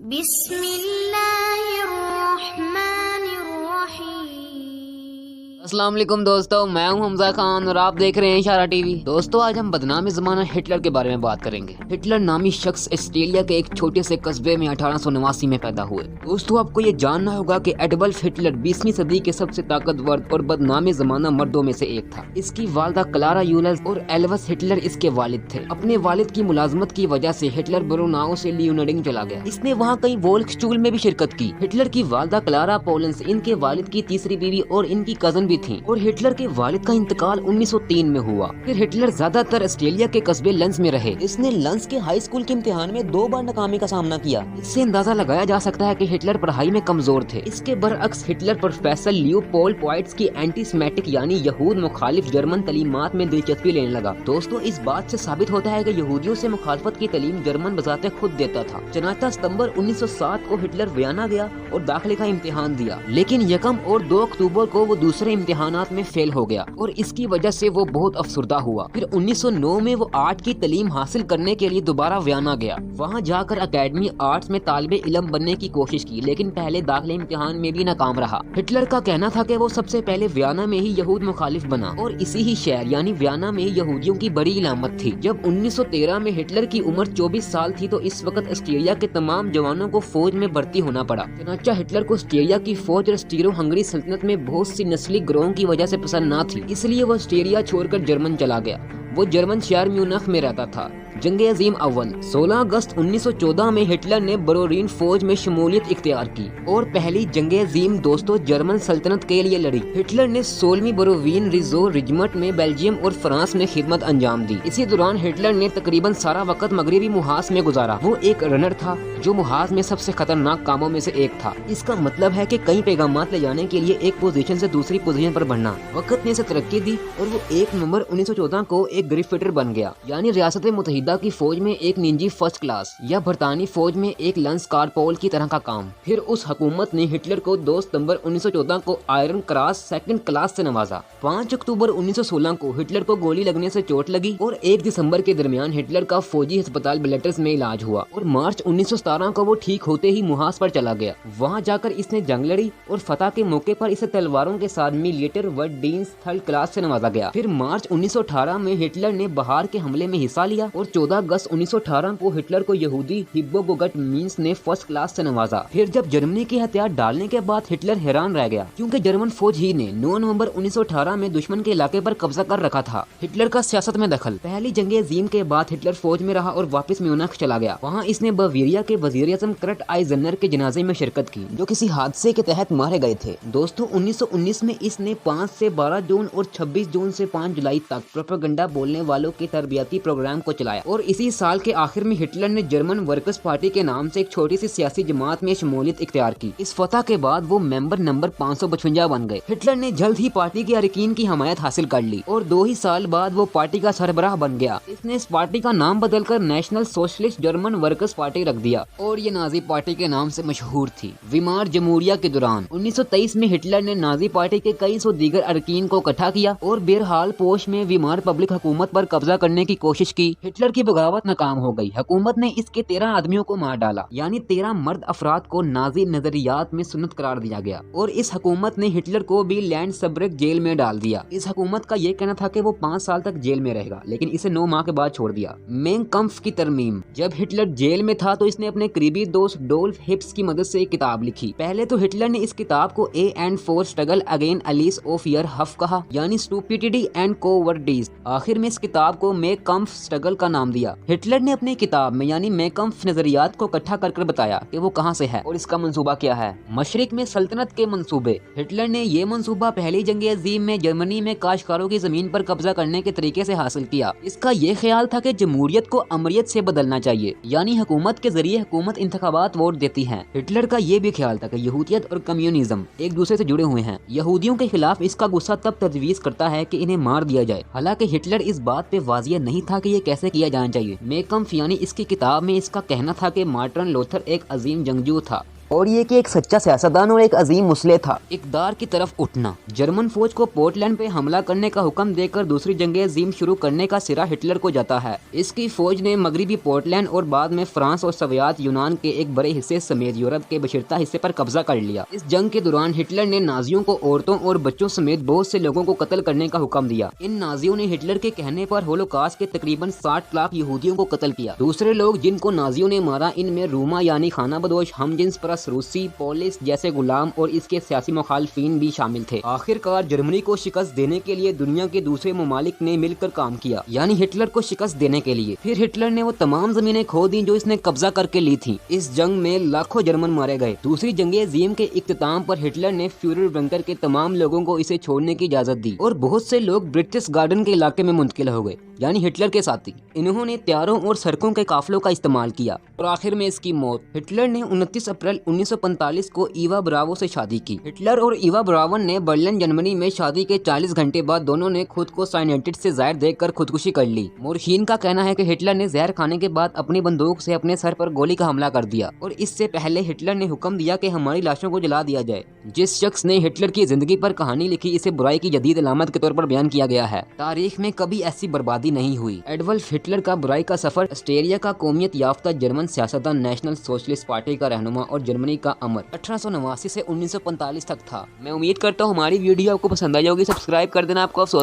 بسم اللہ الرحمن الرحیم۔ السلام علیکم دوستو، میں ہوں حمزہ خان اور آپ دیکھ رہے ہیں اشارہ ٹی وی۔ دوستو آج ہم بدنام زمانہ ہٹلر کے بارے میں بات کریں گے۔ ہٹلر نامی شخص آسٹریلیا کے ایک چھوٹے سے قصبے میں 1889 میں پیدا ہوئے۔ دوستو آپ کو یہ جاننا ہوگا کہ ایڈولف ہٹلر 20ویں صدی کے سب سے طاقتور اور بدنام زمانہ مردوں میں سے ایک تھا۔ اس کی والدہ کلارا یولز اور ایلوس ہٹلر اس کے والد تھے۔ اپنے والد کی ملازمت کی وجہ سے ہٹلر بروناؤ سے لیونرڈنگ چلا گیا۔ اس نے وہاں کئی وولکسٹول میں بھی شرکت کی۔ ہٹلر کی والدہ کلارا پولنس ان کے والد کی تیسری بیوی اور ان کی کزن بھی تھیں، اور ہٹلر کے والد کا انتقال 1903 میں ہوا۔ پھر ہٹلر زیادہ تر آسٹریلیا کے قصبے لنس میں رہے۔ اس نے لنس کے ہائی اسکول کے امتحان میں 2 بار ناکامی کا سامنا کیا۔ اس سے اندازہ لگایا جا سکتا ہے کہ ہٹلر پڑھائی میں کمزور تھے۔ اس کے برعکس ہٹلر پروفیسر لیوپولڈ پوائٹس کی اینٹی سیمیٹک یعنی یہود مخالف جرمن تعلیمات میں دلچسپی لینے لگا۔ دوستو اس بات سے ثابت ہوتا ہے کہ یہودیوں سے مخالفت کی تعلیم جرمن بذات خود دیتا تھا۔ چنانچہ ستمبر 1907 کو ہٹلر ویانا گیا اور داخلے کا امتحان دیا، لیکن 1 اور 2 اکتوبر کو وہ دوسرے امتحانات میں فیل ہو گیا اور اس کی وجہ سے وہ بہت افسردہ ہوا۔ پھر 1909 میں وہ آرٹ کی تعلیم حاصل کرنے کے لیے دوبارہ ویانا گیا۔ وہاں جا کر اکیڈمی آرٹس میں طالب علم بننے کی کوشش کی، لیکن پہلے داخلے امتحان میں بھی ناکام رہا۔ ہٹلر کا کہنا تھا کہ وہ سب سے پہلے ویانا میں ہی یہود مخالف بنا اور اسی ہی شہر یعنی ویانا میں یہودیوں کی بڑی علامت تھی۔ جب 1913 میں ہٹلر کی عمر 24 سال تھی تو اس وقت آسٹریلیا کے تمام جوانوں کو فوج میں بھرتی ہونا پڑا۔ چنانچہ ہٹلر کو آسٹریلیا کی فوج اور اسٹیرو ہنگری سلطنت میں بہت سی نسلی گروہوں کی وجہ سے پسند نہ تھی، اس لیے وہ آسٹریلیا چھوڑ کر جرمن چلا گیا۔ وہ جرمن شہر میونخ میں رہتا تھا۔ جنگ عظیم اول 16 اگست 1914 میں ہٹلر نے برورین فوج میں شمولیت اختیار کی اور پہلی جنگ عظیم دوستو جرمن سلطنت کے لیے لڑی۔ ہٹلر نے 16ویں برورین ریزو ریجمنٹ میں بیلجیم اور فرانس میں خدمت انجام دی۔ اسی دوران ہٹلر نے تقریباً سارا وقت مغربی محاذ میں گزارا۔ وہ ایک رنر تھا جو محاذ میں سب سے خطرناک کاموں میں سے ایک تھا۔ اس کا مطلب ہے کہ کئی پیغامات لے جانے کے لیے ایک پوزیشن سے دوسری پوزیشن پر بڑھنا۔ وقت نے اسے ترقی دی اور وہ 1 نومبر 1914 کو ایک گریفٹر بن گیا، یعنی ریاست متحدہ کی فوج میں ایک نینجی فرسٹ کلاس یا برطانوی فوج میں ایک لنس کارپول کی طرح کا کام۔ پھر اس حکومت نے ہٹلر کو 2 ستمبر 1914 کو آئرن کراس 2nd کلاس سے نوازا۔ 5 اکتوبر 1916 کو ہٹلر کو گولی لگنے سے چوٹ لگی اور 1 دسمبر کے درمیان ہٹلر کا فوجی ہسپتال بلیٹرز میں علاج ہوا اور مارچ 1917 کو وہ ٹھیک ہوتے ہی محاذ پر چلا گیا۔ وہاں جا کر اس نے جنگ لڑی اور فتح کے موقع پر اسے تلواروں کے ساتھ میلیٹر ورڈینس 3rd کلاس سے نوازا گیا۔ پھر مارچ 1918 میں ہٹلر نے بہار کے حملے میں حصہ لیا اور 14 اگست 1918 کو ہٹلر کو یہودی ہبو گوگٹ مینس نے 1st کلاس سے نوازا۔ پھر جب جرمنی کے ہتھیار ڈالنے کے بعد ہٹلر حیران رہ گیا، کیونکہ جرمن فوج ہی نے 9 نومبر 1918 میں دشمن کے علاقے پر قبضہ کر رکھا تھا۔ ہٹلر کا سیاست میں دخل پہلی جنگ عظیم کے بعد ہٹلر فوج میں رہا اور واپس میونخ چلا گیا۔ وہاں اس نے باویریا کے وزیر اعظم کرٹ آئزنر کے جنازے میں شرکت کی، جو کسی حادثے کے تحت مارے گئے تھے۔ دوستو 1919 میں اس نے 5 سے 12 جون اور 26 جون سے 5 جولائی تک پروپیگنڈا بولنے والوں کے تربیتی پروگرام کو چلایا اور اسی سال کے آخر میں ہٹلر نے جرمن ورکرز پارٹی کے نام سے ایک چھوٹی سی سیاسی جماعت میں شمولیت اختیار کی۔ اس فتح کے بعد وہ ممبر نمبر 555 بن گئے۔ ہٹلر نے جلد ہی پارٹی کے اراکین کی حمایت حاصل کر لی اور 2 ہی سال بعد وہ پارٹی کا سربراہ بن گیا۔ اس نے اس پارٹی کا نام بدل کر national socialist German workers party رکھ دیا اور یہ نازی پارٹی کے نام سے مشہور تھی۔ ویمار جمہوریہ کے دوران 1923 میں ہٹلر نے نازی پارٹی کے کئی سو دیگر اراکین کو اکٹھا کیا اور بہرحال پوش میں ویمار پبلک حکومت پر قبضہ کرنے کی کوشش کی۔ ہٹلر کی بغاوت ناکام ہو گئی۔ حکومت نے اس کے 13 آدمیوں کو مار ڈالا، یعنی 13 مرد افراد کو نازی نظریات میں سنت قرار دیا گیا اور اس حکومت نے ہٹلر کو بھی لینڈ سبرگ جیل میں ڈال دیا۔ اس حکومت کا یہ کہنا تھا کہ وہ 5 سال تک جیل میں رہے گا، لیکن اسے 9 ماہ کے بعد چھوڑ دیا۔ مین کمف کی ترمیم جب ہٹلر جیل میں تھا تو اس نے اپنے قریبی دوست ڈولف ہپس کی مدد سے ایک کتاب لکھی۔ پہلے تو ہٹلر نے اس کتاب کو a and for struggle again الیس آف یور ہف کہا، یعنی اسٹوپیڈیٹی اینڈ کوورڈیز۔ آخر میں اس کتاب کو مے کمف اسٹرگل کا نام دیا۔ ہٹلر نے اپنی کتاب میں یعنی مے کمف نظریات کو اکٹھا کر بتایا کہ وہ کہاں سے ہے اور اس کا منصوبہ کیا ہے۔ مشرق میں سلطنت کے منصوبے ہٹلر نے یہ منصوبہ پہلی جنگ عظیم میں جرمنی میں کاشتکاروں کی زمین پر قبضہ کرنے کے طریقے سے حاصل کیا۔ اس کا یہ خیال تھا کہ جمہوریت کو امریت سے بدلنا چاہیے، یعنی حکومت کے ذریعے حکومت انتخابات ووٹ دیتی ہے۔ ہٹلر کا یہ بھی خیال تھا کہ یہودیت اور کمیونزم ایک دوسرے سے جڑے ہوئے ہیں۔ یہودیوں کے خلاف اس کا غصہ تب تجویز کرتا ہے کہ انہیں مار دیا جائے، حالانکہ ہٹلر اس بات پہ واضح نہیں تھا کہ یہ کیسے کیا جانا چاہیے۔ مے کمف یعنی اس کی کتاب میں اس کا کہنا تھا کہ مارٹن لوتھر ایک عظیم جنگجو تھا اور یہ کہ ایک سچا سیاستدان اور ایک عظیم مسلح تھا۔ اقتدار کی طرف اٹھنا، جرمن فوج کو پورٹلینڈ پہ حملہ کرنے کا حکم دے کر دوسری جنگ عظیم شروع کرنے کا سرا ہٹلر کو جاتا ہے۔ اس کی فوج نے مغربی پورٹلینڈ اور بعد میں فرانس اور سویات یونان کے ایک بڑے حصے سمیت یورپ کے بشرطہ حصے پر قبضہ کر لیا۔ اس جنگ کے دوران ہٹلر نے نازیوں کو عورتوں اور بچوں سمیت بہت سے لوگوں کو قتل کرنے کا حکم دیا۔ ان نازیوں نے ہٹلر کے کہنے پر ہولوکاسٹ کے تقریباً 60 لاکھ یہودیوں کو قتل کیا۔ دوسرے لوگ جن کو نازیوں نے مارا ان میں روما یعنی خانہ بدوش، ہم جنس پرست روسی، پولش جیسے غلام اور اس کے سیاسی مخالفین بھی شامل تھے۔ آخر کار جرمنی کو شکست دینے کے لیے دنیا کے دوسرے ممالک نے مل کر کام کیا، یعنی ہٹلر کو شکست دینے کے لیے۔ پھر ہٹلر نے وہ تمام زمینیں کھو دیں جو اس نے قبضہ کر کے لی تھیں۔ اس جنگ میں لاکھوں جرمن مارے گئے۔ دوسری جنگ عظیم کے اختتام پر ہٹلر نے فیورر بنکر کے تمام لوگوں کو اسے چھوڑنے کی اجازت دی اور بہت سے لوگ برٹش گارڈن کے علاقے میں منتقل ہو گئے، یعنی ہٹلر کے ساتھی۔ انہوں نے تیاروں اور سڑکوں کے قافلوں کا استعمال کیا اور آخر میں اس کی موت۔ ہٹلر نے 29 اپریل 1945 کو ایوا براوو سے شادی کی۔ ہٹلر اور ایوا براون نے برلن جرمنی میں شادی کے 40 گھنٹے بعد دونوں نے خود کو سائنائڈ سے زہر دے کر خودکشی کر لی۔ مورخین کا کہنا ہے کہ ہٹلر نے زہر کھانے کے بعد اپنی بندوق سے اپنے سر پر گولی کا حملہ کر دیا اور اس سے پہلے ہٹلر نے حکم دیا کہ ہماری لاشوں کو جلا دیا جائے۔ جس شخص نے ہٹلر کی زندگی پر کہانی لکھی اسے برائی کی جدید علامت کے طور پر بیان کیا گیا ہے۔ تاریخ میں کبھی ایسی بربادی نہیں ہوئی۔ ایڈولف ہٹلر کا برائی کا سفر، آسٹریلیا کا قومیت یافتہ جرمن سیاستدان، نیشنل سوشلسٹ پارٹی کا رہنما اور جرمنی کا امر 1889 سے 1945 تک تھا۔ میں امید کرتا ہوں ہماری ویڈیو آپ کو پسند آئی ہوگی۔ سبسکرائب کر دینا، آپ کو افسوس